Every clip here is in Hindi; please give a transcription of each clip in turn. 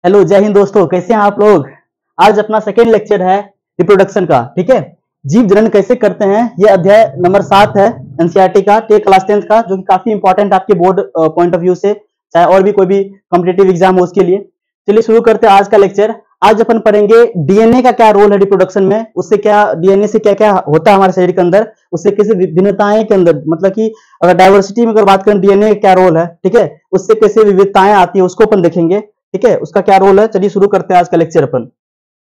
हेलो, जय हिंद दोस्तों। कैसे हैं आप लोग। आज अपना सेकेंड लेक्चर है रिप्रोडक्शन का। ठीक है, जीव जनन कैसे करते हैं, ये अध्याय नंबर 7 है एनसीईआरटी का, क्लास 10 का, जो कि काफी इंपॉर्टेंट आपके बोर्ड पॉइंट ऑफ व्यू से, चाहे और भी कोई भी कॉम्पिटेटिव एग्जाम हो उसके लिए। चलिए शुरू करते हैं आज का लेक्चर। आज अपन पढ़ेंगे डीएनए का क्या रोल है रिप्रोडक्शन में, उससे क्या डीएनए से क्या क्या होता है हमारे शरीर के अंदर, उससे कैसे विभिन्नताएं के अंदर, मतलब कि अगर डाइवर्सिटी में अगर बात करें डीएनए का क्या रोल है, ठीक है, उससे कैसे विविधताएं आती है उसको अपन देखेंगे। ठीक है, उसका क्या रोल है। चलिए शुरू करते हैं आज का लेक्चर अपन।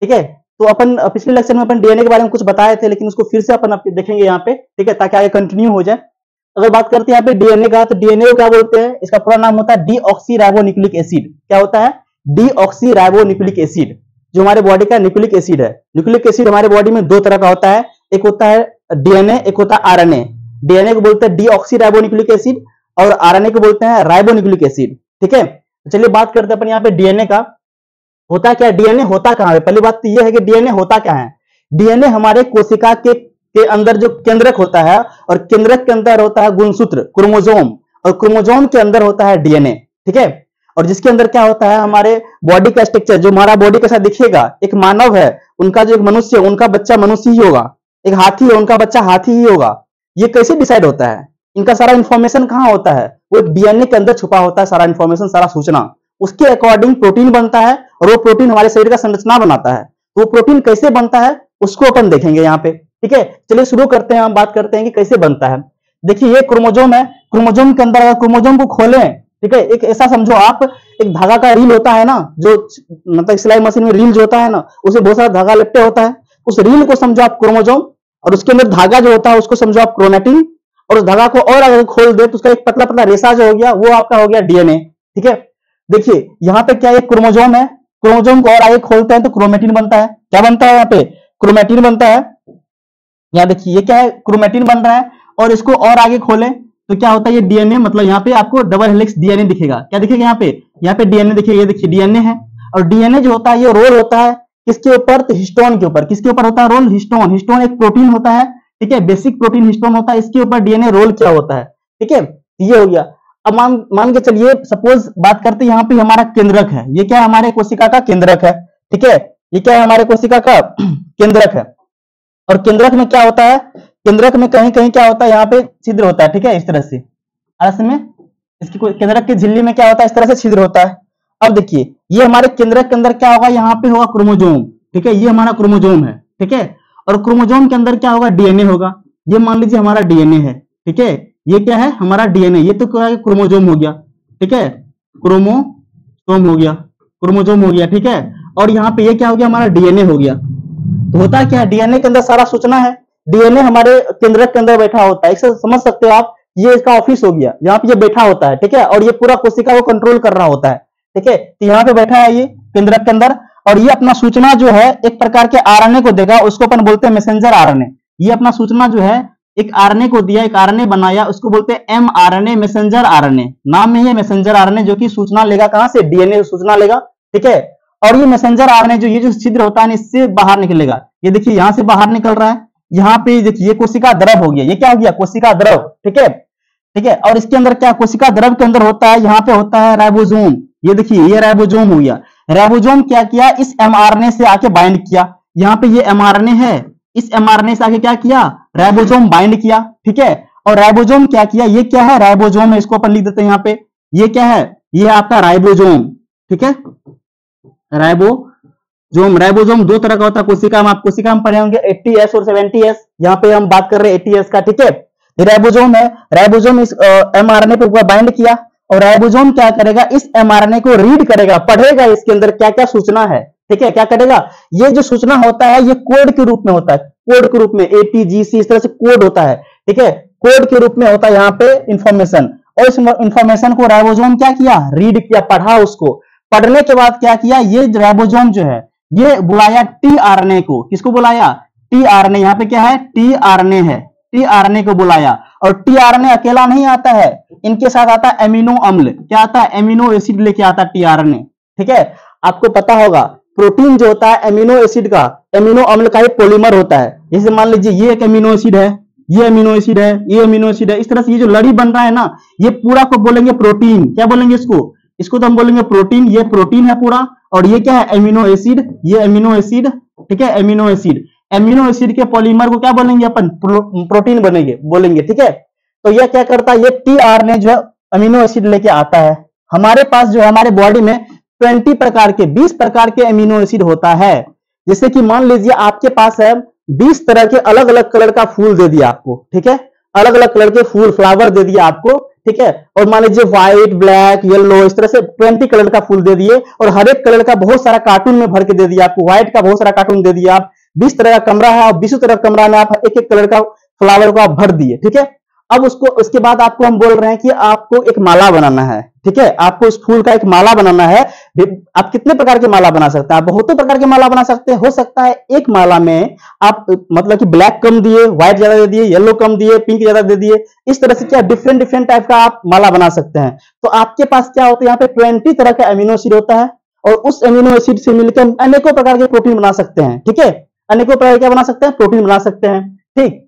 ठीक है, तो अपन पिछले लेक्चर में अपन डीएनए के बारे में कुछ बताए थे, लेकिन उसको फिर से अपन देखेंगे यहाँ पे। ठीक है, ताकि आगे कंटिन्यू हो जाए। अगर बात करते हैं यहाँ पे डीएनए का, तो डीएनए को क्या बोलते हैं, इसका पूरा नाम होता है डीऑक्सीराइबोन्यूक्लिक एसिड। क्या होता है? डीऑक्सीराइबोन्यूक्लिक एसिड, जो हमारे बॉडी का न्यूक्लिक एसिड है। न्यूक्लिक एसिड हमारे बॉडी में दो तरह का होता है, एक होता है डीएनए, एक होता है आरएनए। डीएनए को बोलते हैं डीऑक्सीराइबोन्यूक्लिक एसिड और आरएनए को बोलते हैं राइबोन्यूक्लिक एसिड। ठीक है, चलिए बात करते हैं अपन यहाँ पे डीएनए का। होता क्या, डीएनए होता कहां है। पहली बात तो यह है कि डीएनए होता क्या है। डीएनए हमारे कोशिका के अंदर जो केंद्रक होता है, और केंद्रक के अंदर होता है गुणसूत्र क्रोमोसोम, और क्रोमोसोम के अंदर होता है डीएनए। ठीक है, और जिसके अंदर क्या होता है, हमारे बॉडी का स्ट्रक्चर, जो हमारा बॉडी कैसा दिखेगा। एक मानव है, उनका जो एक मनुष्य, उनका बच्चा मनुष्य ही होगा। एक हाथी है, उनका बच्चा हाथी ही होगा। ये कैसे डिसाइड होता है, इनका सारा इंफॉर्मेशन कहाँ होता है, वो डीएनए के अंदर छुपा होता है। सारा इंफॉर्मेशन, सारा सूचना, उसके अकॉर्डिंग प्रोटीन बनता है, और वो प्रोटीन हमारे शरीर का संरचना बनाता है। तो वो प्रोटीन कैसे बनता है उसको अपन देखेंगे यहाँ पे। ठीक है, चलिए शुरू करते हैं। हम बात करते हैं कि कैसे बनता है। देखिए, ये क्रोमोसोम है। क्रोमोसोम के अंदर अगर क्रोमोसोम को खोलें, ठीक है, एक ऐसा समझो आप, एक धागा का रील होता है ना, जो मतलब सिलाई मशीन में रील जो होता है ना, उसमें बहुत सारा धागा लपटे होता है। उस रील को समझो आप क्रोमोसोम, और उसके अंदर धागा जो होता है उसको समझो आप क्रोमैटिन, और उस धागा को और अगर खोल दे तो उसका एक पतला पतला रेशा जो हो गया, वो आपका हो गया डीएनए। ठीक है, देखिए यहाँ पे क्या एक क्रोमोसोम है। क्रोमोसोम को और आगे खोलते हैं तो क्रोमैटिन बनता है। क्या बनता है यहाँ पे? क्रोमैटिन बनता है। यहाँ देखिए ये क्या है, क्रोमैटिन बन रहा है। और इसको और आगे खोलें तो क्या होता है, ये डीएनए, मतलब यहाँ पे आपको डबल हेलिक्स डीएनए दिखेगा। क्या दिखेगा यहाँ पे डीएनए देखिए, ये देखिए डीएनए है। और डीएनए जो होता है, ये रोल होता है किसके ऊपर, तो हिस्टोन के ऊपर। किसके ऊपर होता है रोल? हिस्टोन। हिस्टोन एक प्रोटीन होता है। ठीक है, बेसिक प्रोटीन हिस्टोन होता है, इसके ऊपर डीएनए रोल क्या होता है। ठीक है, ये हो गया। अब मान के चलिए, सपोज बात करते हैं यहाँ पे हमारा केंद्रक है। ये क्या है, हमारे कोशिका का केंद्रक है। ठीक है, ये क्या है, हमारे कोशिका का केंद्रक है। और केंद्रक में क्या होता है, केंद्रक में कहीं कहीं क्या होता है, यहाँ पे छिद्र होता है। ठीक है, इस तरह से में इसकी केंद्रक की झिल्ली में क्या होता है, इस तरह से छिद्र होता है। अब देखिए, ये हमारे केंद्रक के अंदर क्या होगा, यहाँ पे होगा क्रोमोसोम। ठीक है, ये हमारा क्रोमोसोम है। ठीक है, और क्रोमोसोम के अंदर क्या होगा, डीएनए होगा। ये मान लीजिए हमारा डीएनए है। ठीक है, ये क्या है, हमारा डीएनए। ये तो क्या है, क्रोमोसोम हो गया। ठीक है, क्रोमोसोम हो गया, क्रोमोसोम हो गया। ठीक है, और यहाँ पे ये क्या हो गया, हमारा डीएनए हो गया। तो होता क्या है, डीएनए के अंदर सारा सूचना है। डीएनए हमारे केंद्रक के अंदर बैठा होता है। इसे समझ सकते हो आप, ये इसका ऑफिस हो गया, यहाँ पे ये बैठा होता है। ठीक है, और ये पूरा कोशिका को कंट्रोल कर रहा होता है। ठीक है, तो यहाँ पे बैठा है ये केंद्रक के अंदर, और ये अपना सूचना जो है एक प्रकार के आरएनए को देगा, उसको अपन बोलते हैं मैसेंजर आरएनए। ये अपना सूचना जो है एक आरएनए को दिया, एक आरएनए बनाया, उसको बोलते हैं एमआरएनए, मैसेंजर आरएनए। नाम में ही है मैसेंजर आरएनए, जो कि सूचना लेगा कहां से, डीएनए सूचना लेगा। ठीक है, और ये मैसेंजर आरएनए जो ये जो छिद्र होता है, इससे बाहर निकलेगा। ये देखिए यहां से बाहर निकल रहा है। यहाँ पे देखिए ये कोशिका द्रव हो गया। ये क्या हो गया, कोशिका द्रव। ठीक है, ठीक है, और इसके अंदर क्या, कोशिका द्रव के अंदर होता है, यहाँ पे होता है राइबोसोम। ये देखिए ये राइबोसोम हो गया। राइबोसोम क्या किया, इस एमआरएनए से आके बाइंड किया। यहाँ पे ये एमआरएनए है, इस एमआरएनए से आके क्या किया, राइबोसोम बाइंड किया। ठीक है, और राइबोसोम क्या किया, ये क्या है, राइबोसोम है। इसको अपन लिख देते हैं यहाँ पे, ये क्या है, ये आपका राइबोसोम। ठीक है, राइबोसोम दो तरह का होता है कोशिका में। आप कोशिका में पढ़े होंगे 80S और 70S। यहाँ पे हम बात कर रहे हैं 80S का। ठीक है, राइबोसोम है। राइबोसोम इस एमआरएनए पे बाइंड किया, और राइबोसोम क्या करेगा, इस एमआरएनए को रीड करेगा, पढ़ेगा इसके अंदर क्या क्या सूचना है। ठीक है, क्या करेगा, ये जो सूचना होता है ये कोड के रूप में होता है। कोड के रूप में ATGC इस तरह से कोड होता है। ठीक है, कोड के रूप में होता है यहाँ पे इंफॉर्मेशन, और इस इंफॉर्मेशन को राइबोसोम क्या किया, रीड किया, पढ़ा। उसको पढ़ने के बाद क्या किया, ये राइबोसोम जो है ये बुलाया टीआरएनए को। किसको बुलाया, टीआरएनए। यहाँ पे क्या है, टीआरएनए है। टीआरएनए को बुलाया, और टीआरएनए अकेला नहीं आता है, इनके साथ आता है एमिनो अम्ल। क्या आता है, एमिनो एसिड लेके आता है टीआरएनए। ठीक है, आपको पता होगा प्रोटीन जो होता है एमिनो एसिड का, एमिनो अम्ल का ही पॉलीमर होता है। जैसे मान लीजिए ये एक एमिनो एसिड है, ये अमीनो एसिड है, ये अमीनो एसिड है। इस तरह से ये जो लड़ी बन रहा है ना, ये पूरा को बोलेंगे प्रोटीन। क्या बोलेंगे इसको? इसको तो हम बोलेंगे प्रोटीन। ये प्रोटीन है पूरा, और ये क्या है, एमिनो एसिड, ये एमिनो एसिड, ठीक है, एमिनो एसिड। एमिनो एसिड के पॉलीमर को क्या बोलेंगे अपन, प्रोटीन बनेंगे बोलेंगे, ठीक है। तो यह क्या करता है, ये टीआरएनए जो है अमीनो एसिड लेके आता है। हमारे पास जो है हमारे बॉडी में 20 प्रकार के 20 प्रकार के अमीनो एसिड होता है। जैसे कि मान लीजिए आपके पास है 20 तरह के अलग अलग कलर का फूल दे दिया आपको, ठीक है, अलग अलग कलर के फूल फ्लावर दे दिया आपको, ठीक है, और मान लीजिए व्हाइट, ब्लैक, येलो, इस तरह से 20 कलर का फूल दे दिए और हर एक कलर का बहुत सारा कार्टून में भर के दे दिया आपको। व्हाइट का बहुत सारा कार्टून दे दिया, आप 20 तरह का कमरा है और 20 तरह का कमरा में आप एक एक कलर का फ्लावर को आप भर दिए, ठीक है। अब उसके बाद आपको हम बोल रहे हैं कि आपको एक माला बनाना है, ठीक है, आपको इस फूल का एक माला बनाना है। आप कितने प्रकार के माला बना सकते हैं, आप बहुतों प्रकार के माला बना सकते हैं। हो सकता है एक माला में आप मतलब कि ब्लैक कम दिए, व्हाइट ज्यादा दे दिए, येलो कम दिए, पिंक ज्यादा दे दिए, इस तरह से क्या डिफरेंट डिफरेंट टाइप का आप माला बना सकते हैं। तो आपके पास क्या होता है, यहाँ पे 20 तरह का अमीनो एसिड होता है और उस अमीनो एसिड से मिलकर अनेकों प्रकार के प्रोटीन बना सकते हैं, ठीक है, अनेकों प्रकार क्या बना सकते हैं, प्रोटीन बना सकते हैं, ठीक।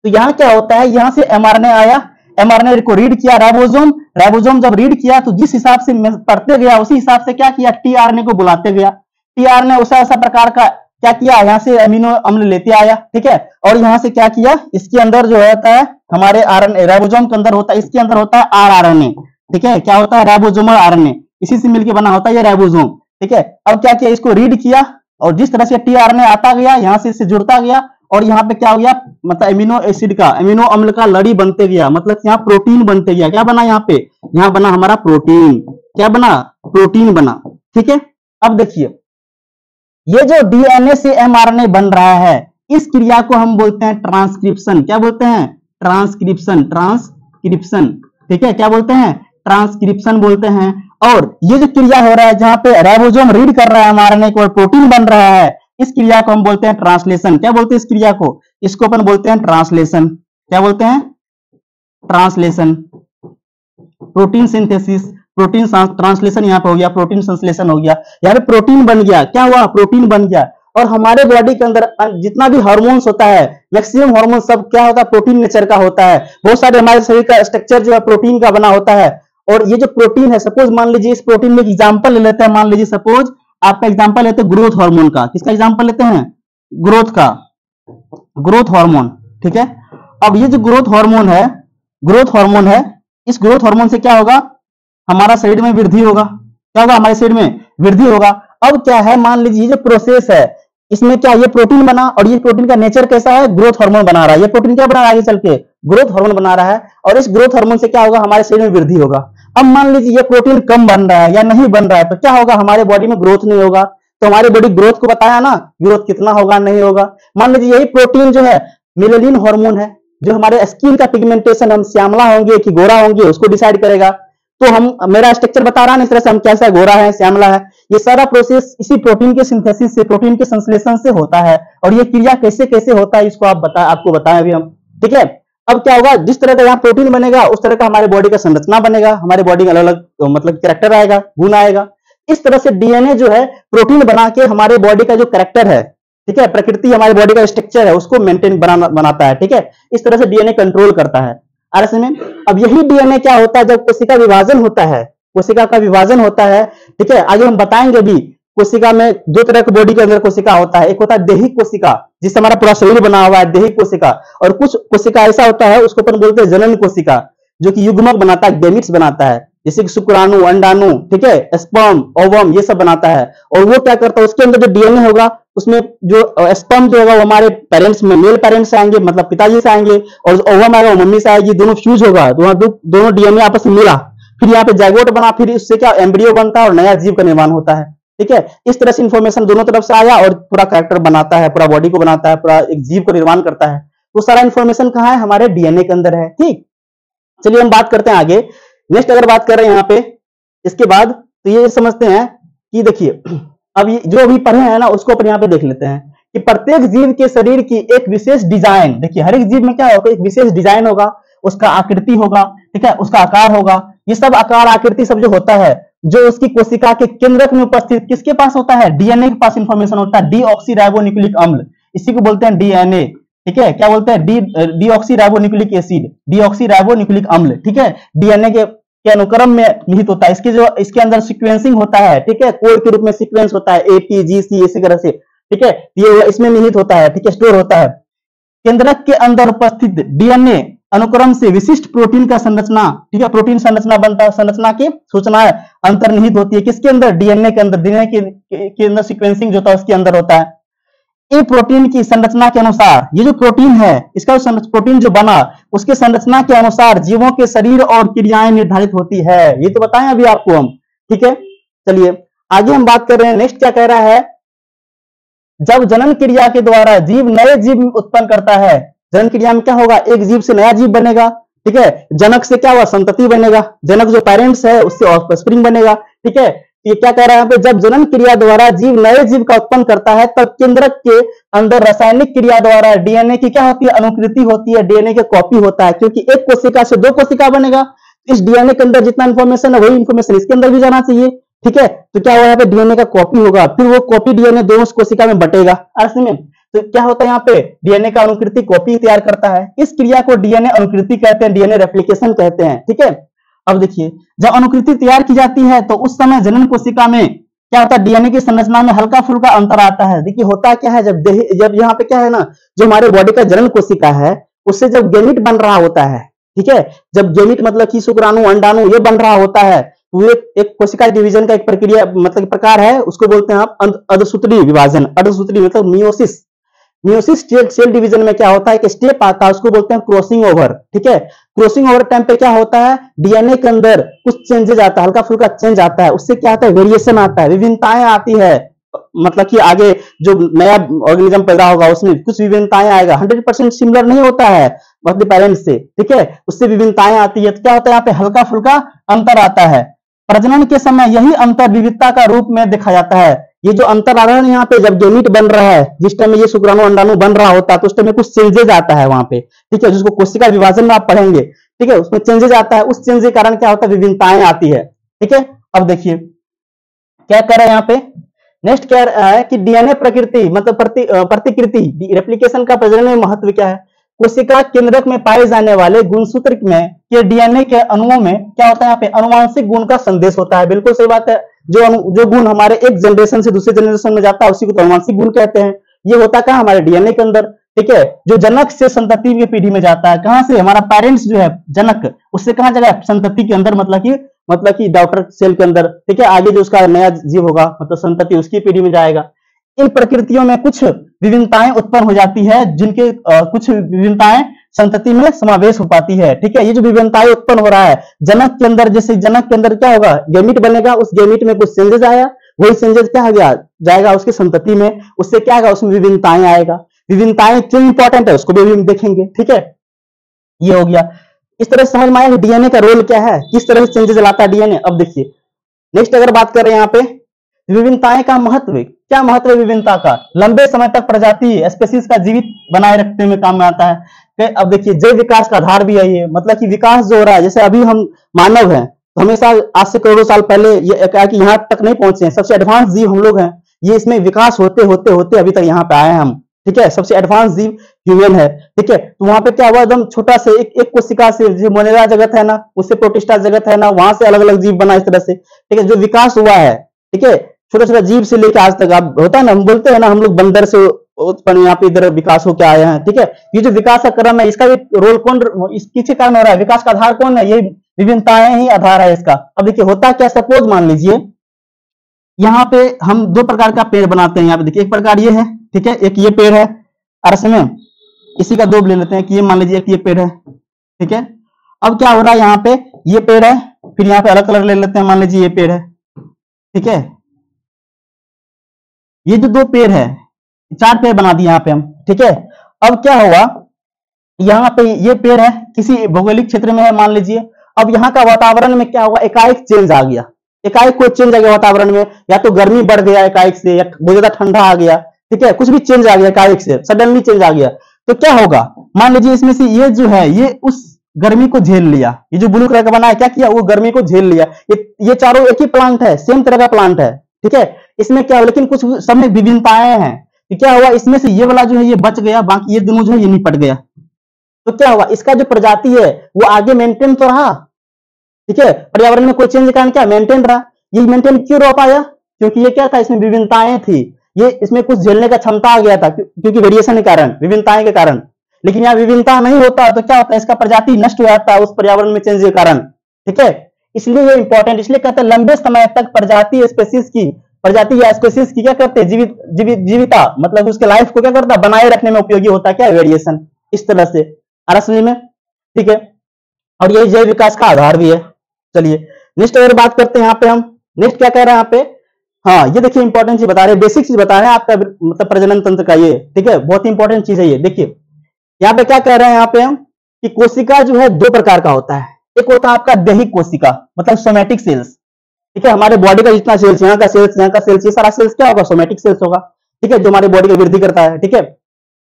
तो यहाँ क्या होता है, यहाँ से एमआरएनए आया, एमआरएनए को रीड किया राइबोसोम, राइबोसोम जब रीड किया तो जिस हिसाब से पढ़ते गया उसी हिसाब से क्या किया, टीआरएनए को बुलाते गया। टीआरएनए ऐसा प्रकार का क्या किया, यहाँ से अमीनो अम्ल लेते आया, ठीक है, और यहाँ से क्या किया, इसके अंदर जो होता है हमारे आरएनए, राइबोसोम के अंदर होता है, इसके अंदर होता है आरआरएनए, ठीक है, क्या होता है, राइबोसोमल आरएनए, इसी से मिलकर बना होता है ये राइबोसोम, ठीक है। अब क्या किया, इसको रीड किया और जिस तरह से टीआरएनए आता गया यहाँ से इससे जुड़ता गया और यहाँ पे क्या हो गया, मतलब अमीनो एसिड का, अमीनो अम्ल का लड़ी बनते गया, मतलब यहाँ प्रोटीन बनते गया। क्या बना यहाँ पे, यहाँ बना हमारा प्रोटीन, क्या बना, प्रोटीन बना, ठीक है। अब देखिए ये जो डीएनए से एमआरएनए बन रहा है इस क्रिया को हम बोलते हैं ट्रांसक्रिप्शन। क्या बोलते हैं, ट्रांसक्रिप्शन, ट्रांसक्रिप्शन, ठीक है, क्या बोलते हैं, ट्रांसक्रिप्शन बोलते हैं। और ये जो क्रिया हो रहा है जहां पे राइबोसोम रीड कर रहा है एमआरएनए को और प्रोटीन बन रहा है, इस क्रिया को हम बोलते हैं ट्रांसलेशन। क्या बोलते हैं इस क्रिया को, इसको अपन बोलते हैं ट्रांसलेशन। क्या बोलते हैं, translation. Protein synthesis, protein translation यहाँ पे हो गया, प्रोटीन संश्लेषण हो गया, यहाँ पे प्रोटीन बन गया। क्या हुआ, प्रोटीन बन गया। और हमारे बॉडी के अंदर जितना भी हार्मोन्स होता है, मैक्सिमम हार्मोन सब क्या होता है, प्रोटीन नेचर का होता है। बहुत सारे हमारे शरीर का स्ट्रक्चर जो है प्रोटीन का बना होता है। और ये जो प्रोटीन है, सपोज मान लीजिए इस प्रोटीन में एग्जाम्पल ले लेते हैं, मान लीजिए सपोज आपका एग्जाम्पल लेते हैं ग्रोथ हार्मोन का। किसका एग्जाम्पल लेते हैं, ग्रोथ का, ग्रोथ हार्मोन, ठीक है। अब ये जो ग्रोथ हार्मोन है, ग्रोथ हार्मोन है, इस ग्रोथ हार्मोन से क्या होगा, हमारा शरीर में वृद्धि होगा। क्या होगा, हमारे शरीर में वृद्धि होगा। अब क्या है, मान लीजिए जो प्रोसेस है इसमें क्या ये प्रोटीन बना और ये प्रोटीन का नेचर कैसा है, ग्रोथ हार्मोन बना रहा है। ये प्रोटीन क्या बना रहा है, आगे चल के ग्रोथ हार्मोन बना रहा है और इस ग्रोथ हार्मोन से क्या होगा, हमारे शरीर में वृद्धि होगा। अब मान लीजिए ये प्रोटीन कम बन रहा है या नहीं बन रहा है तो क्या होगा, हमारे बॉडी में ग्रोथ नहीं होगा। तो हमारी बॉडी ग्रोथ को बताया ना, ग्रोथ कितना होगा, नहीं होगा। मान लीजिए यही प्रोटीन जो है मेलेनिन हार्मोन है, जो हमारे स्किन का पिगमेंटेशन, हम श्यामला होंगे कि गोरा होंगे उसको डिसाइड करेगा। तो हम, मेरा स्ट्रक्चर बता रहा है ना इस तरह से, हम कैसा गोरा है, श्यामला है, ये सारा प्रोसेस इसी प्रोटीन के सिंथेसिस से, प्रोटीन के संश्लेषण से होता है। और ये क्रिया कैसे कैसे होता है इसको आपको बताएं अभी हम, ठीक है। अब क्या होगा, जिस तरह का यहाँ प्रोटीन बनेगा उस तरह का हमारे बॉडी का संरचना बनेगा, हमारे बॉडी का अलग अलग मतलब कैरेक्टर आएगा, गुण आएगा। इस तरह से डीएनए जो है प्रोटीन बना के हमारे बॉडी का जो कैरेक्टर है, ठीक है, प्रकृति हमारी बॉडी का स्ट्रक्चर है उसको मेंटेन बनाता है, ठीक है। इस तरह से डीएनए कंट्रोल करता है। अब यही डीएनए क्या होता है, जब कोशिका विभाजन होता है, कोशिका का विभाजन होता है, ठीक है, आगे हम बताएंगे भी। कोशिका में दो तरह के बॉडी के अंदर कोशिका होता है, एक होता है देही कोशिका जिससे हमारा पूरा शरीर बना हुआ है, देही कोशिका। और कुछ कोशिका ऐसा होता है उसको अपन बोलते हैं जनन कोशिका, जो कि युग्मक बनाता है, गैमीट्स बनाता है, जैसे कि शुक्राणु, अंडाणु, ठीक है, स्पर्म, ओवम, ये सब बनाता है। और वो क्या करता है, उसके अंदर जो डीएनए होगा उसमें जो स्पर्म जो होगा वो हमारे पेरेंट्स में, मेल पेरेंट्स से आएंगे, मतलब पिताजी से आएंगे, और जो ओवम आएगा वो मम्मी से आएगी, दोनों फ्यूज होगा, दोनों डीएनए आपस में मिला, फिर यहाँ पे जाइगोट बना, फिर उससे क्या एम्ब्रियो बनता है और नया जीव का निर्माण होता है, ठीक है। इस तरह से इंफॉर्मेशन दोनों तरफ से आया और पूरा कैरेक्टर बनाता है, पूरा बॉडी को बनाता है, पूरा एक जीव को निर्माण करता है। वो सारा इंफॉर्मेशन कहाँ है, हमारे डीएनए के अंदर है, ठीक। चलिए हम बात करते हैं आगे। नेक्स्ट अगर बात कर रहे हैं यहाँ पे इसके बाद, तो ये समझते हैं कि देखिए अब ये जो अभी पढ़े हैं ना उसको अपन यहाँ पे देख लेते हैं कि प्रत्येक जीव के शरीर की एक विशेष डिजाइन, देखिए हर एक जीव में क्या होगा, एक विशेष डिजाइन होगा, उसका आकृति होगा, ठीक है, उसका आकार होगा। ये सब आकार आकृति सब जो होता है जो उसकी कोशिका के केंद्रक में उपस्थित किसके पास होता है, डीएनए के पास इंफॉर्मेशन होता है, डीऑक्सीराइबोन्यूक्लिक अम्ल, इसी को बोलते हैं डीएनए, ठीक है। क्या बोलते हैं, डीऑक्सीराइबोन्यूक्लिक एसिड, डीऑक्सीराइबोन्यूक्लिक अम्ल, ठीक है। डीएनए के के अनुक्रम में निहित होता है। इसके अंदर सीक्वेंसिंग होता है, ठीक है, कोड के रूप में सीक्वेंस होता है ATGC इसी तरह से, ठीक है, ये इसमें निहित होता है, ठीक है, स्टोर होता है। केंद्रक के अंदर उपस्थित डीएनए अनुक्रम से विशिष्ट प्रोटीन का संरचना, ठीक है, प्रोटीन संरचना बनता है, संरचना की सूचनाएं अंतर्निहित होती है। किसके अंदर? डीएनए के अंदर। डीएनए के अंदर सीक्वेंसिंग जो होता है उसके अंदर होता है। ये प्रोटीन की संरचना के अनुसार, ये जो प्रोटीन है इसका प्रोटीन जो बना उसके संरचना के अनुसार जीवों के शरीर और क्रियाएं निर्धारित होती है। ये तो बताएं अभी आपको हम, ठीक है। चलिए आगे हम बात कर रहे हैं। नेक्स्ट क्या कह रहा है, जब जनन क्रिया के द्वारा जीव नए जीव उत्पन्न करता है, जनन क्रिया में क्या होगा, एक जीव से नया जीव बनेगा, ठीक है, जनक से क्या हुआ, संतति बनेगा, जनक जो पेरेंट्स है उससे ऑफस्प्रिंग बनेगा, ठीक है। ये क्या कह रहा है, जब जनन क्रिया द्वारा जीव नए जीव का उत्पन्न करता है तब केंद्रक के अंदर रासायनिक क्रिया द्वारा डीएनए की क्या होती है, अनुकृति होती है, डीएनए की कॉपी होता है, क्योंकि एक कोशिका से दो कोशिका बनेगा। इस डीएनए के अंदर जितना इंफॉर्मेशन है वही इंफॉर्मेशन इसके अंदर भी जाना चाहिए, ठीक है। तो क्या हुआ, यहाँ पे डीएनए का कॉपी होगा, फिर वो कॉपी डीएनए दोनों कोशिका में बटेगा। अर्थ में तो क्या होता है, यहाँ पे डीएनए का अनुकृति कॉपी तैयार करता है। इस क्रिया को डीएनए अनुकृति कहते हैं, डीएनए रेप्लिकेशन कहते हैं, ठीक है। अब देखिए, जब अनुकृति तैयार की जाती है तो उस समय जनन कोशिका में क्या होता है, डीएनए की संरचना में हल्का फुल्का अंतर आता है। देखिए होता क्या है, जब यहाँ पे क्या है ना, जो हमारे बॉडी का जनन कोशिका है उससे जब गेमिट बन रहा होता है, ठीक है, जब गेमिट मतलब कि शुक्राणु अंडाणु ये बन रहा होता है, तो एक कोशिका डिवीजन का एक प्रक्रिया मतलब प्रकार है, उसको बोलते हैं आप अर्धसूत्री विभाजन। अर्धसूत्री मतलब मियोसिस। मियोसिस सेल डिवीजन में क्या होता है, एक स्टेप आता है उसको बोलते हैं क्रॉसिंग ओवर, ठीक है। क्रॉसिंग ओवर टाइम पे क्या होता है, डीएनए के अंदर कुछ चेंजेज आता है, हल्का फुल्का चेंज आता है, उससे क्या आता है, वेरिएशन आता है, विभिन्नताएं आती है, मतलब कि आगे जो नया ऑर्गेनिज्म पैदा होगा उसमें कुछ विभिन्नताएं आएगा, 100% सिमिलर नहीं होता है अपने पेरेंट्स से, ठीक है, उससे विभिन्नताएं आती है। तो क्या होता है, यहाँ पे हल्का फुल्का अंतर आता है। प्रजनन के समय यही अंतर विविधता का रूप में देखा जाता है। ये जो अंतर आ रहा है यहाँ पे, जब गेमिट बन रहा है, जिस टाइम में ये शुक्राणु अंडाणु बन रहा होता है तो उस टाइम में कुछ चेंजेज आता है वहां पे, ठीक है, जिसको कोशिका विभाजन में आप पढ़ेंगे, ठीक है, उसमें चेंजेज आता है, उस चेंज के कारण क्या होता है, विभिन्नताएं आती है, ठीक है। अब देखिए क्या कर रहा है यहाँ पे, नेक्स्ट क्या है कि डीएनए प्रकृति मतलब प्रतिकृति रेप्लिकेशन का प्रजनन में महत्व क्या है। कोशिका केंद्रक में पाए जाने वाले गुणसूत्र में के डीएनए के अणुओं में क्या होता है, यहाँ पे अनुवांशिक गुण का संदेश होता है। बिल्कुल सही बात है, जो गुण हमारे एक जनरेशन से दूसरे जनरेशन में जाता है उसी को तो अनुवांशिक गुण कहते हैं। ये होता कहाँ, हमारे डीएनए के अंदर, ठीक है, जो जनक से संतति की पीढ़ी में जाता है। कहां से, हमारा पेरेंट्स जो है जनक, उससे कहां जाएगा, संतति के अंदर, मतलब कि डॉटर सेल के अंदर, ठीक है, आगे जो उसका नया जीव होगा मतलब संतति उसकी पीढ़ी में जाएगा। इन प्रकृतियों में कुछ विभिन्नताएं उत्पन्न हो जाती है, जिनके कुछ विभिन्नताएं संतति में समावेश हो पाती है, ठीक है। ये जो विभिन्नताएं उत्पन्न हो रहा है जनक के अंदर, जैसे जनक के अंदर क्या होगा, गेमिट बनेगा, उस गेमिट में कुछ चेंजेस आया, वही चेंजेस क्या हो गया, जाएगा उसकी संतति में, उससे क्या होगा, उसमें विभिन्नताएं आएगा। विभिन्नताएं क्यों इंपॉर्टेंट है उसको भी हम देखेंगे, ठीक है। ये हो गया, इस तरह समझ में आया डीएनए का रोल क्या है, किस तरह से चेंजेस लाता है डीएनए। अब देखिए नेक्स्ट अगर बात करें यहाँ पे विभिन्नताएं का महत्व, क्या महत्व है विभिन्नता का, लंबे समय तक प्रजाति स्पेसीज का जीवित बनाए रखने में काम में आता है। अब देखिए जैव विकास का आधार भी है ये, मतलब कि विकास जो हो रहा है, जैसे अभी हम मानव हैं तो हमेशा आज से करोड़ों साल पहले ये यहाँ तक नहीं पहुंचे हैं, सबसे एडवांस जीव हम लोग हैं, ये इसमें विकास होते होते होते अभी तक यहाँ पे आए हैं हम, ठीक है, सबसे एडवांस जीव ह्यूमन है, ठीक है। तो वहां पे क्या हुआ, एकदम छोटा से एक कोशिका से, जो मोनेरा जगत है ना, उससे प्रोटिस्टा जगत है ना, वहां से अलग अलग जीव बना इस तरह से, ठीक है, जो विकास हुआ है, ठीक है, छोटा छोटा जीव से लेकर आज तक। आप होता है ना, हम बोलते हैं ना, हम लोग बंदर से उत्पन्न यहाँ पे इधर विकास होकर आए हैं, ठीक है। ये जो विकास का क्रम है इसका भी रोल कौन, किसके कारण हो रहा है, विकास का आधार कौन है, ये विभिन्नताएं ही आधार है इसका। अब देखिए होता क्या, सपोज मान लीजिए यहाँ पे हम दो प्रकार का पेड़ बनाते हैं, यहाँ पे देखिए एक प्रकार ये है, ठीक है, एक ये पेड़ है अरस में, इसी का दो ले लेते हैं कि ये मान लीजिए एक ये पेड़ है, ठीक है। अब क्या हो रहा है, यहाँ पे ये पेड़ है, फिर यहाँ पे अलग कलर ले लेते हैं, मान लीजिए ये पेड़ है, ठीक है। ये जो दो पेड़ है, चार पेड़ बना दिए यहाँ पे हम, ठीक है। अब क्या हुआ, यहाँ पे ये पेड़ है किसी भौगोलिक क्षेत्र में है मान लीजिए, अब यहाँ का वातावरण में क्या हुआ, एकाएक चेंज आ गया, एकाएक कोई चेंज आ गया वातावरण में, या तो गर्मी बढ़ गया एकाएक से, या बहुत ज्यादा ठंडा आ गया, ठीक है, कुछ भी चेंज आ गया एकाएक से, सडनली चेंज आ गया, तो क्या होगा, मान लीजिए इसमें से ये जो है ये उस गर्मी को झेल लिया, ये जो ब्लू कलर का बना है क्या किया, वो गर्मी को झेल लिया। ये चारों एक ही प्लांट है, सेम तरह का प्लांट है, ठीक है। इसमें क्या हुआ, लेकिन कुछ सब में विभिन्नताएं हैं, क्या हुआ, इसमें से ये वाला जो है ये बच गया, बाकी ये दोनों जो है ये निपट गया। तो क्या हुआ, इसका जो प्रजाति है वो आगे मेंटेन तो रहा, ठीक है, पर्यावरण में कोई चेंज के कारण क्या मेंटेन रहा। ये मेंटेन क्यों रह पाया, क्योंकि ये क्या था, इसमें विभिन्नताएं थी, ये इसमें कुछ झेलने का क्षमता आ गया था, क्योंकि वेरिएशन के कारण, विभिन्नताएं के कारण। लेकिन यहाँ विभिन्नता नहीं होता तो क्या होता है, इसका प्रजाति नष्ट हो जाता है उस पर्यावरण में चेंज के कारण। ठीक है, इसलिए ये इंपॉर्टेंट, इसलिए कहते हैं लंबे समय तक प्रजाति स्पेसीज की, प्रजाति या स्पेसीज की क्या करते हैं, जीविता मतलब उसके लाइफ को क्या करता है, बनाए रखने में उपयोगी होता है क्या, वेरिएशन। इस तरह से आ रहा समझ में। ठीक है, और ये जैव विकास का आधार भी है। चलिए नेक्स्ट अगर बात करते हैं यहाँ पे हम, नेक्स्ट क्या कह रहे हैं यहाँ पे, हाँ ये देखिए इंपॉर्टेंट चीज बता रहे हैं, बेसिक चीज बता रहे हैं आपका मतलब प्रजनन तंत्र का ये। ठीक है, बहुत इंपॉर्टेंट चीज है ये। देखिए यहाँ पे क्या कह रहे हैं यहाँ पे हम, कि कोशिका जो है दो प्रकार का होता है, एक होता है आपका दैहिक कोशिका मतलब सोमैटिक सेल्स। ठीक है, हमारे बॉडी का जितना सेल्स, यहाँ का सेल्स, यहाँ का सेल्स, ये सारा सेल्स क्या होगा, सोमैटिक सेल्स होगा। ठीक है, जो हमारी बॉडी की वृद्धि करता है। ठीक है,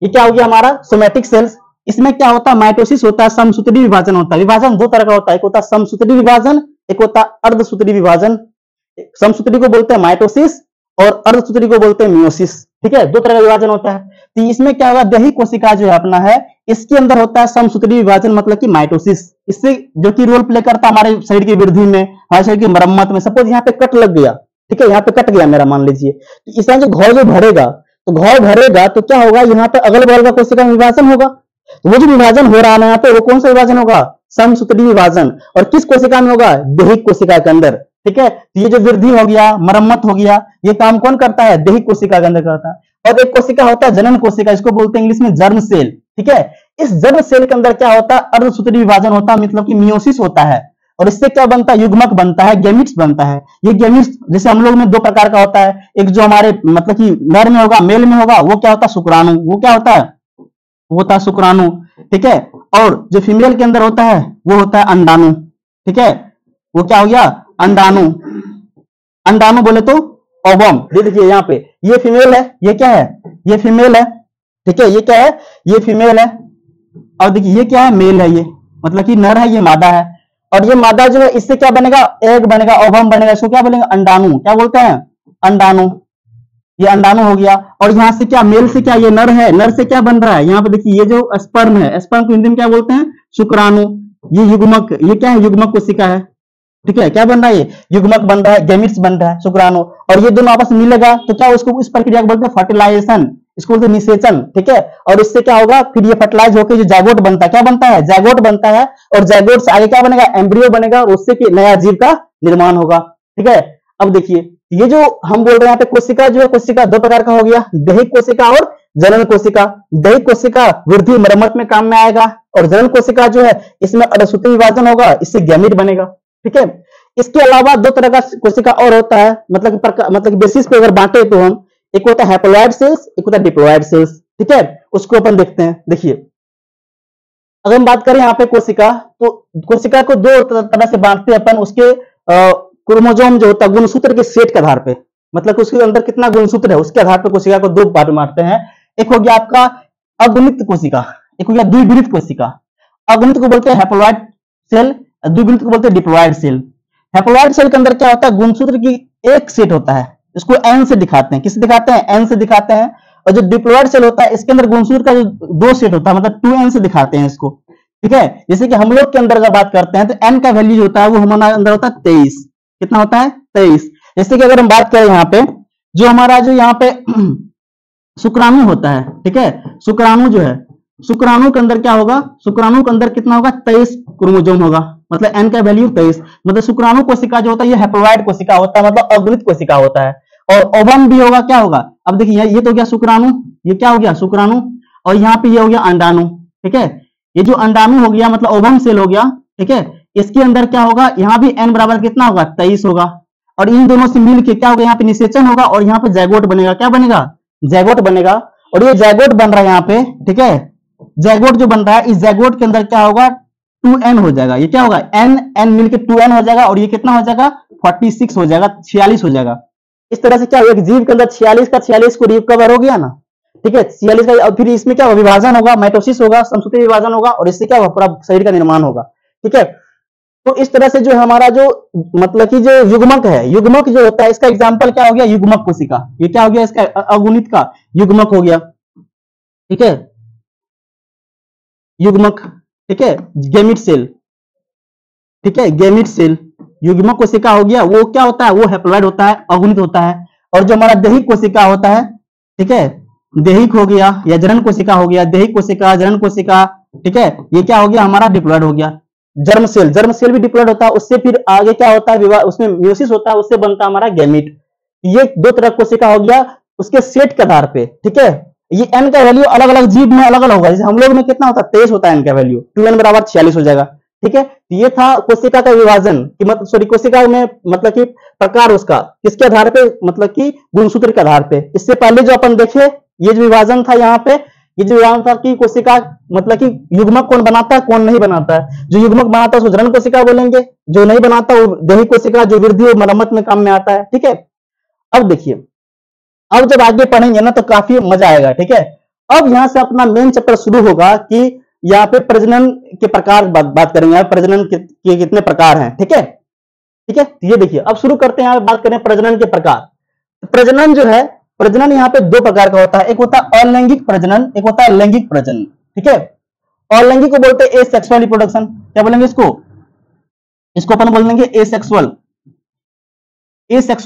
ये क्या हो गया हमारा सोमैटिक सेल्स। इसमें क्या होता है, माइटोसिस होता है, समसूत्री विभाजन होता है। विभाजन दो तरह का होता है, एक होता है समसूत्री विभाजन, एक होता है अर्धसूत्री विभाजन। समसूत्री को बोलते हैं माइटोसिस और अर्धसूत्री को बोलते हैं मियोसिस। ठीक है, दो तरह का विभाजन होता है। तो इसमें क्या होगा, दैहिक कोशिका जो है अपना है, इसके अंदर होता है समसूत्री विभाजन मतलब कि माइटोसिस, इससे जो कि रोल प्ले करता है हमारे शरीर की वृद्धि में, हमारे शरीर की मरम्मत में। सपोज यहाँ पे कट लग गया, ठीक है, यहाँ पे कट गया मेरा मान लीजिए, तो इस तरह से घाव जो भरेगा, तो घाव भरेगा तो क्या होगा, यहाँ पे अगल बगल का कोशिका में विभाजन होगा। तो वो जो विभाजन हो रहा है यहाँ पे, वो कौन सा विभाजन होगा, समसूत्री विभाजन। और किस कोशिका में होगा, दैहिक कोशिका के अंदर। ठीक है, तो ये जो वृद्धि हो गया, मरम्मत हो गया, ये काम कौन करता है, दैहिक कोशिका के अंदर करता है। और एक कोशिका होता है जनन कोशिका, इसको बोलते हैं इंग्लिश में जर्म सेल। ठीक है, इस जर्म सेल के अंदर क्या होता है, अर्धसूत्री विभाजन होता है, मतलब कि मियोसिस होता है। और इससे क्या बनता है, युग्मक बनता है, गैमिट्स बनता है। ये गैमिट्स जैसे हम लोग में दो प्रकार का होता है, एक जो हमारे मतलब कि नर में होगा, मेल में होगा, वो क्या होता है, शुक्राणु। वो क्या होता है, वो होता है शुक्राणु। ठीक है, और जो फीमेल के अंदर होता है वो होता है अंडाणु। ठीक है, वो क्या हो गया, अंडाणु। अंडाणु बोले तो ओवम। ये देखिए यहाँ पे ये फीमेल है, ये क्या है, ये फीमेल है। ठीक है, ये क्या है, ये फीमेल है। और देखिए ये क्या है, मेल है, ये मतलब कि नर है, ये मादा है। और ये मादा जो है इससे क्या बनेगा, एग बनेगा, ओवम बनेगा, इसको क्या बोलेंगे, अंडाणु। क्या बोलते हैं, अंडाणु। ये अंडाणु हो गया। और यहाँ से क्या, मेल से क्या, ये नर है, नर से क्या बन रहा है, यहाँ पे देखिए ये जो स्पर्म है, स्पर्म को हिंदी में क्या बोलते हैं, शुक्राणु। ये युग्मक, ये क्या है, युग्मक कोशिका है। ठीक है, क्या बन रहा है, ये युग्मक बन रहा है, गैमिट्स बन रहा है, शुक्राणु। और ये दोनों आपस में मिलेगा तो क्या, उसको इस प्रक्रिया को बोलते हैं फर्टिलाइजेशन, इसको बोलते हैं निषेचन। ठीक है, और इससे क्या होगा, फिर ये फर्टिलाइज होकर जो जायगोट बनता है, क्या बनता है, जायगोट बनता है। और जायगोट से आगे क्या बनेगा, एम्ब्रियो बनेगा, और उससे नया जीव का निर्माण होगा। ठीक है, अब देखिए ये जो हम बोल रहे हैं यहाँ पे कोशिका जो है, कोशिका दो प्रकार का हो गया, दैहिक कोशिका और जनन कोशिका। दैहिक कोशिका वृद्धि मरम्मत में काम में आएगा, और जनन कोशिका जो है इसमें अर्धसूत्री विभाजन होगा, इससे गैमीट बनेगा। ठीक है, इसके अलावा दो तरह का कोशिका और होता है, मतलब बेसिस पे अगर बांटे तो हम, एक होता है हैप्लॉइड सेल्स, एक होता है डिप्लॉइड सेल्स। ठीक है, उसको अपन देखते हैं। देखिए अगर हम बात करें यहाँ पे कोशिका, तो कोशिका को दो तरह से बांटते हैं अपन, उसके क्रोमोसोम जो होता है गुणसूत्र के सेट के आधार पे, मतलब उसके अंदर कितना गुणसूत्र है उसके आधार पर कोशिका को दो भाग में बांटते हैं। एक हो गया आपका अगुणित कोशिका, एक हो गया द्विगुणित कोशिका। अगुणित को बोलते हैं हैप्लॉइड सेल, द्विगुणित को बोलते हैं डिप्लॉइड सेल। हैप्लॉइड सेल के अंदर क्या होता है, गुणसूत्र की एक सेट होता है, इसको एन से दिखाते हैं, किससे दिखाते हैं, एन से दिखाते हैं। और जो डिप्लॉइड सेल होता है इसके अंदर गुणसूत्र का जो दो सेट होता है, मतलब 2n से दिखाते हैं इसको। ठीक है, जैसे कि हम लोग के अंदर अगर बात करते हैं तो n का वैल्यू जो होता है वो हमारे अंदर होता है 23। कितना होता है, 23। जैसे कि अगर हम बात करें यहाँ पे, जो हमारा जो यहाँ पे शुक्राणु होता है, ठीक है, शुक्राणु जो है, शुक्राणु के अंदर क्या होगा, शुक्राणु के अंदर कितना होगा, 23 क्रोमोसोम होगा, मतलब n का वैल्यू 23। मतलब शुक्राणु कोशिका जो होता है ये हैप्लॉइड कोशिका होता है, मतलब अगुणित कोशिका होता है। और ओवम भी होगा, क्या होगा, अब देखिए ये तो हो गया शुक्राणु, ये क्या हो गया शुक्राणु, और यहाँ पे ये हो गया अंडाणु। ठीक है, ये जो अंडाणु हो गया मतलब ओवम सेल हो गया। ठीक है, इसके अंदर क्या होगा, यहाँ भी n बराबर कितना होगा, 23 होगा। और इन दोनों से मिलकर क्या होगा, यहाँ पे निषेचन होगा, और यहाँ पे जायगोट बनेगा। क्या बनेगा, जायगोट बनेगा। और ये जायगोट बन रहा है यहाँ पे, ठीक है, जायगोट जो बन रहा है, इस जायगोट के अंदर क्या होगा, 2n हो जाएगा। ये क्या होगा, n मिलकर 2n हो जाएगा, और ये कितना हो जाएगा, 46 हो जाएगा, 46 हो जाएगा। इस तरह से क्या एक जीव के अंदर 46 का 46 को रिकवर हो गया ना। ठीक है, 46 का, और फिर इसमें क्या होगा, विभाजन होगा, माइटोसिस होगा, समसूत्री विभाजन होगा, और इससे क्या होगा, पूरा शरीर का निर्माण होगा। ठीक है, तो इस तरह से जो हमारा जो मतलब कि जो युग्मक है, युग्मक जो होता है इसका एग्जांपल क्या हो गया, युग्मक कोशिका। ये क्या हो गया, इसका अगुणित का युग्मक हो गया। ठीक है, युग्मक। ठीक है, गैमीट सेल। ठीक है। गैमीट सेल, युग्मक कोशिका हो गया, वो क्या होता है, वो हैप्लॉइड होता है, अगुणित होता है। और जो हमारा देहिक कोशिका होता है, ठीक है, देहिक हो गया या जनन कोशिका हो गया, देहिक कोशिका, जनन कोशिका, ठीक है, ये क्या हो गया हमारा डिप्लॉइड हो गया। जर्म सेल भी डिप्लॉइड होता है, उससे फिर आगे क्या होता है, उसमें म्यूसिस होता है, उससे बनता है हमारा गैमीट। ये दो तरह कोशिका हो गया उसके सेट के आधार पे, ठीक है। ये एन का वैल्यू अलग अलग जीव में अलग अलग होगा, जैसे हम लोग में कितना होता है 23 होता है एन का वैल्यू, 2n बराबर 46 हो जाएगा, ठीक है। ये था कोशिका का विभाजन कि मतलब सॉरी कोशिका में मतलब कि प्रकार उसका किसके आधार पे, मतलब कि गुणसूत्र के आधार पे। इससे पहले जो अपन देखे ये जो विभाजन था यहाँ पे, ये जो विभाजन था कि कोशिका मतलब कि युग्मक कौन बनाता है कौन नहीं बनाता है। जो युग्मक बनाता है उसको जनन कोशिका बोलेंगे, जो नहीं बनाता वो देहिक कोशिका, जो वृद्धि और मरम्मत में काम में आता है, ठीक है। अब देखिए, अब जब आगे पढ़ेंगे ना तो काफी मजा आएगा, ठीक है। अब यहां से अपना मेन चैप्टर शुरू होगा कि यहाँ पे प्रजनन के प्रकार बात करेंगे, प्रजनन के कितने प्रकार हैं, ठीक है, ठीक है। ये देखिए अब शुरू करते हैं, बात करें प्रजनन के प्रकार। प्रजनन जो है, प्रजनन यहाँ पे दो प्रकार का होता है, एक होता है अलैंगिक प्रजनन, एक होता है लैंगिक प्रजनन, ठीक है। अलैंगिक को बोलते हैं एसेक्सुअल रिप्रोडक्शन, क्या बोलेंगे इसको, इसको अपन बोलेंगे एसेक्सुअल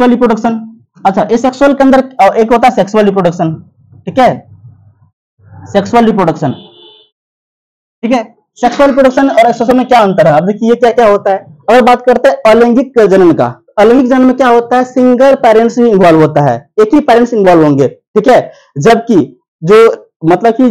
रिप्रोडक्शन। अच्छा, एसेक्सुअल के अंदर एक होता है सेक्सुअल रिप्रोडक्शन, ठीक है, सेक्सुअल रिप्रोडक्शन, ठीक है। सेक्सुअल रिप्रोडक्शन और एसेक्सुअल में क्या अंतर है, अब देखिए क्या क्या होता है। अगर बात करते हैं अलैंगिक जनन का, अलैंगिक जनन में क्या होता है, सिंगल पेरेंट्स इन्वॉल्व होता है, एक ही पेरेंट्स इन्वॉल्व होंगे, ठीक है। जबकि जो मतलब कि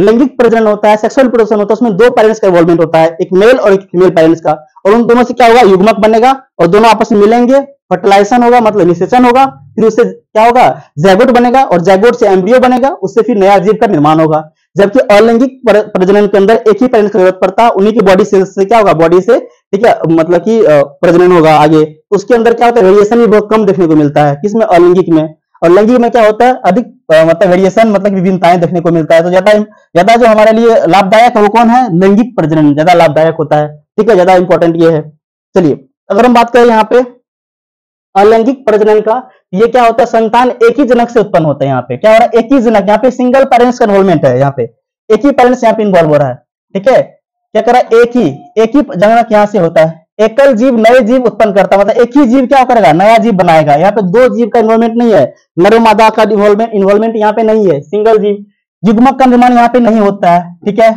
लैंगिक प्रजनन होता है, सेक्सुअल रिप्रोडक्शन होता है, उसमें दो पेरेंट्स का इन्वॉल्वमेंट होता है, एक मेल और एक फीमेल पेरेंट्स का, और उन दोनों से क्या होगा, युग्मक बनेगा और दोनों आपस में मिलेंगे, फर्टिलाइजेशन होगा मतलब निषेचन होगा, फिर उससे क्या होगा, जैगोट बनेगा और जैगोट से एम्ब्रियो बनेगा, उससे फिर नया जीव का निर्माण होगा। जबकि अलैंगिक प्रजनन के अंदर एक ही पेरेंट्स की जरूरत पड़ता है, उन्हीं की बॉडी से क्या होगा, बॉडी से, ठीक है, मतलब कि प्रजनन होगा आगे। उसके अंदर क्या होता है, वेरिएशन भी बहुत कम देखने को मिलता है, किसमें, अलैंगिक में। और लैंगिक में क्या होता है, अधिक मतलब वेरिएशन मतलब विभिन्नताएं देखने को मिलता है। तो ज्यादा जो हमारे लिए लाभदायक है वो कौन है, लैंगिक प्रजनन ज्यादा लाभदायक होता है, ठीक है, ज्यादा इंपॉर्टेंट ये है। चलिए अगर हम बात करें यहाँ पे अलैंगिक प्रजनन का, ये क्या होता है, संतान एक ही जनक से उत्पन्न होते हैं। यहाँ पे क्या हो रहा है, एक ही जनक, यहाँ पे सिंगल पेरेंट्स का इन्वॉल्वमेंट है, यहाँ पे एक ही पेरेंट्स यहाँ पे इन्वॉल्व हो रहा है, ठीक है। क्या कर रहा है, एक ही जनक यहाँ से होता है। एकल जीव नए जीव उत्पन्न करता है, मतलब एक ही जीव क्या करेगा, नया जीव बनाएगा। यहाँ पे दो जीव का इन्वॉल्वमेंट नहीं है, नर मादा का इन्वॉल्वमेंट यहाँ पे नहीं है, सिंगल जीव। युग्मक का निर्माण यहाँ पे नहीं होता है, ठीक है।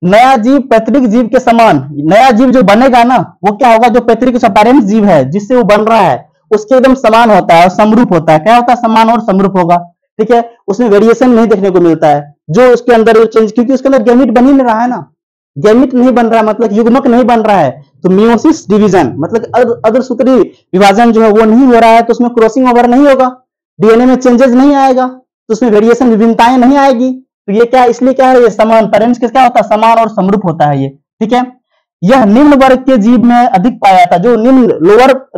नया जीव पैतृक जीव के समान, नया जीव जो बनेगा ना वो क्या होगा, जो पैतृक पेरेंट जीव है जिससे वो बन रहा है उसके एकदम समान होता है और समरूप होता है। क्या होता है, समान और समरूप होगा, ठीक है। उसमें वेरिएशन नहीं देखने को मिलता है, जो उसके अंदर चेंज, क्योंकि उसके अंदर गैमीट बन ही नहीं रहा है ना, गैमीट नहीं बन रहा है, मतलब युग्मक नहीं बन रहा है। तो मियोसिस डिवीजन मतलब अर्धसूत्री विभाजन जो है वो नहीं हो रहा है, तो उसमें क्रॉसिंग ओवर नहीं होगा, डीएनए में चेंजेस नहीं आएगा, तो उसमें वेरिएशन विभिन्नताएं नहीं आएगी। तो ये क्या, इसलिए क्या है, ये समान पेरेंट्स के क्या होता है, समान और समरूप होता है ये, ठीक है। यह निम्न वर्ग के जीव में अधिक पाया जाता है, जो निम्न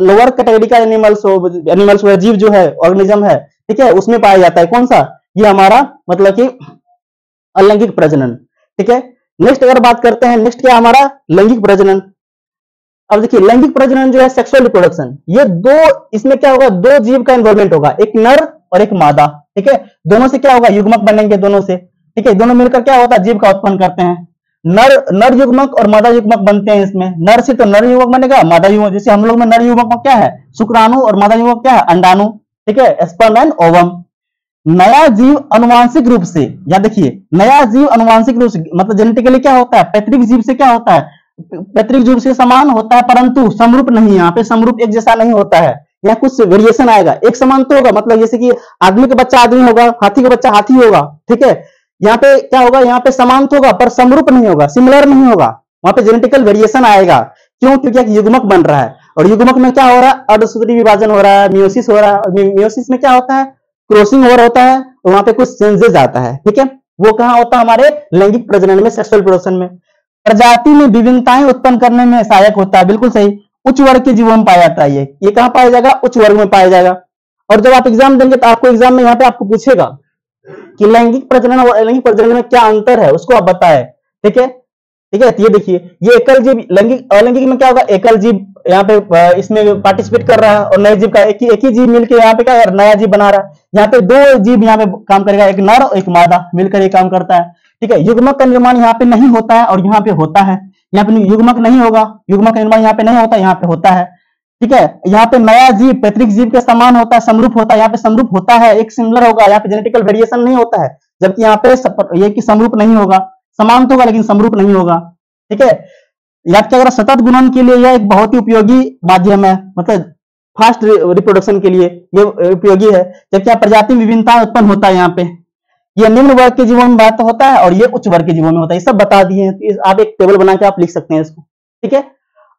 लोअर कैटेगरी का एनिमल्स जीव जो है, ऑर्गेनिज्म है, ठीक है, उसमें पाया जाता है। कौन सा, ये हमारा मतलब कि अलैंगिक प्रजनन, ठीक है। नेक्स्ट अगर बात करते हैं, नेक्स्ट क्या हमारा लैंगिक प्रजनन। अब देखिए लैंगिक प्रजनन जो है सेक्सुअल रिप्रोडक्शन, ये दो, इसमें क्या होगा, दो जीव का इन्वॉल्वमेंट होगा, एक नर और एक मादा, ठीक है। दोनों से क्या होगा, युग्मक बनेंगे दोनों से, ठीक है। दोनों मिलकर क्या होता है, जीव का उत्पन्न करते हैं। नर युग्मक और मादा युग्मक बनते हैं इसमें। नर से तो नर युग्मक बनेगा, मादा युग्मक, जैसे हम लोग में नर युग्मक क्या है, शुक्राणु, और मादा युग्मक क्या है, अंडाणु, ठीक है, स्पर्म एंड ओवम। नया जीव अनुवांशिक रूप से, या देखिए नया जीव अनुवांशिक रूप से मतलब जेनेटिकली क्या होता है, पैतृक जीव से क्या होता है, पैतृक जीव से समान होता है, परंतु समरूप नहीं, यहाँ पे समरूप एक जैसा नहीं होता है, यहाँ कुछ वेरिएशन आएगा। एक समान तो होगा, मतलब जैसे कि आदमी का बच्चा आदमी होगा, हाथी का बच्चा हाथी होगा, ठीक है। यहाँ पे क्या होगा, यहाँ पे समान तो होगा पर समरूप नहीं होगा, सिमिलर नहीं होगा, वहां पे जेनेटिकल वेरिएशन आएगा। क्यों, क्योंकि एक युग्मक बन रहा है, और युग्मक में क्या हो रहा है, अर्धसूत्री विभाजन हो रहा है, मियोसिस हो रहा है। मियोसिस में क्या होता है, क्रॉसिंग ओवर होता है, और वहां पे कुछ चेंजेस आता है, ठीक है। वो कहाँ होता है, हमारे लैंगिक प्रजनन में, सेक्सुअल प्रोडक्शन में। प्रजाति में विभिन्नताएं उत्पन्न करने में सहायक होता है, बिल्कुल सही। उच्च वर्ग के जीवों में पाया जाता है ये कहाँ पाया जाएगा, उच्च वर्ग में पाया जाएगा। और जब आप एग्जाम देंगे तो आपको एग्जाम में यहाँ पे आपको पूछेगा कि लैंगिक प्रजनन और अलैंगिक प्रजनन में क्या अंतर है, उसको आप बताएं, ठीक है, ठीक है। ये देखिए, ये एकल जीव, लैंगिक अलैंगिक में क्या होगा, एकल जीव यहाँ पे इसमें पार्टिसिपेट कर रहा है, और नए जीव का एक ही जीव मिलकर यहाँ पे क्या नया जीव बना रहा है। यहाँ पे दो जीव यहाँ पे काम करेगा, एक नर और एक मादा मिलकर ये काम करता है, ठीक है। युग्मक का निर्माण यहाँ पे नहीं होता है और यहाँ पे होता है, यहाँ पे युग्मक नहीं होगा, युग्मक का निर्माण यहाँ पे नहीं होता, यहाँ पे होता है। ठीक है, यहाँ पे नया जीव पैतृक जीव के समान होता है, समरूप होता है, यहाँ पे समरूप होता है, एक सिमिलर होगा, यहाँ पे जेनेटिकल वेरिएशन नहीं होता है, जबकि यहाँ पे ये कि समरूप नहीं होगा, समान तो होगा लेकिन समरूप नहीं होगा। ठीक है, याद किया अगर सतत गुणन के लिए यह एक बहुत ही उपयोगी माध्यम है, मतलब फास्ट रिप्रोडक्शन के लिए ये उपयोगी है। जबकि यहाँ प्रजाति विभिन्नता उत्पन्न होता है, यहाँ पे ये निम्न वर्ग के जीवों में बात होता है और ये उच्च वर्ग के जीवों में होता है, ये सब बता दिए हैं। आप एक टेबल बना के आप लिख सकते हैं इसको। ठीक है,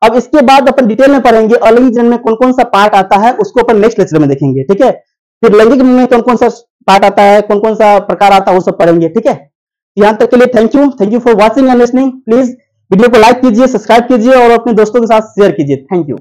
अब इसके बाद अपन डिटेल में पढ़ेंगे अलैंगिक जनन में कौन कौन सा पार्ट आता है, उसको अपन नेक्स्ट लेक्चर में देखेंगे। ठीक है, फिर लैंगिक जनन में कौन कौन सा पार्ट आता है, कौन कौन सा प्रकार आता है, वो सब पढ़ेंगे। ठीक है, यहाँ तक के लिए thank you for watching and listening. Please video को लाइक कीजिए, सब्सक्राइब कीजिए और अपने दोस्तों के साथ शेयर कीजिए। Thank you.